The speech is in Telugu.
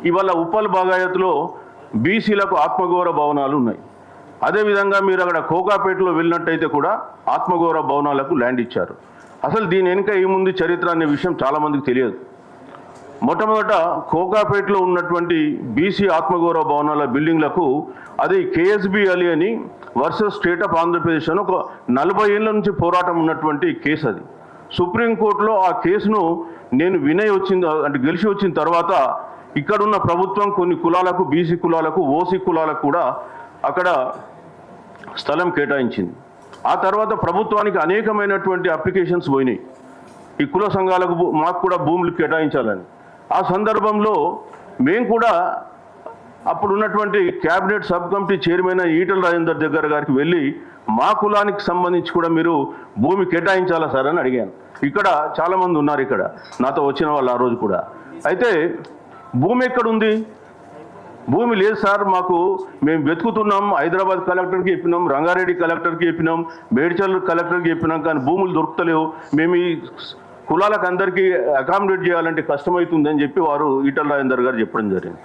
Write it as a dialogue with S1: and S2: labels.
S1: ఇవాళ ఉప్పల్ బాగాయత్లో బీసీలకు ఆత్మగౌరవ భవనాలు ఉన్నాయి. అదేవిధంగా మీరు అక్కడ కోకాపేటలో వెళ్ళినట్టయితే కూడా ఆత్మగౌరవ భవనాలకు ల్యాండ్ ఇచ్చారు. అసలు దీని వెనుక ఏముంది చరిత్ర అనే విషయం చాలామందికి తెలియదు. మొట్టమొదట కోకాపేటలో ఉన్నటువంటి బీసీ ఆత్మగౌరవ భవనాల బిల్డింగ్లకు అది కేఎస్బి అలీ అని వర్సెస్ స్టేట్ ఆఫ్ ఆంధ్రప్రదేశ్ అని ఒక 40 ఏళ్ళ నుంచి పోరాటం ఉన్నటువంటి కేసు. అది సుప్రీంకోర్టులో ఆ కేసును నేను గెలిచి వచ్చిన తర్వాత ఇక్కడున్న ప్రభుత్వం కొన్ని కులాలకు, బీసీ కులాలకు, ఓసీ కులాలకు కూడా అక్కడ స్థలం కేటాయించింది. ఆ తర్వాత ప్రభుత్వానికి అనేకమైనటువంటి అప్లికేషన్స్ పోయినాయి, ఈ కుల సంఘాలకు మాకు కూడా భూములు కేటాయించాలని. ఆ సందర్భంలో మేము కూడా అప్పుడున్నటువంటి cabinet sub committee chairman Etela Rajender దగ్గర గారికి వెళ్ళి మా కులానికి సంబంధించి కూడా మీరు భూమి కేటాయించాలా సార్ అని అడిగాను. ఇక్కడ చాలామంది ఉన్నారు ఇక్కడ నాతో వచ్చిన వాళ్ళు ఆ రోజు కూడా. అయితే భూమి ఎక్కడుంది? భూమి లేదు సార్, మేము వెతుకుతున్నాం, హైదరాబాద్ కలెక్టర్కి చెప్పినాం, రంగారెడ్డి కలెక్టర్కి చెప్పినాం, మేడ్చల్ కలెక్టర్కి చెప్పినాం, కానీ భూములు దొరుకుతలేవు, మేము ఈ కులాలకు అందరికీ అకామిడేట్ చేయాలంటే కష్టమవుతుందని చెప్పి వారు ఈటల రాజేందర్ గారు చెప్పడం జరిగింది.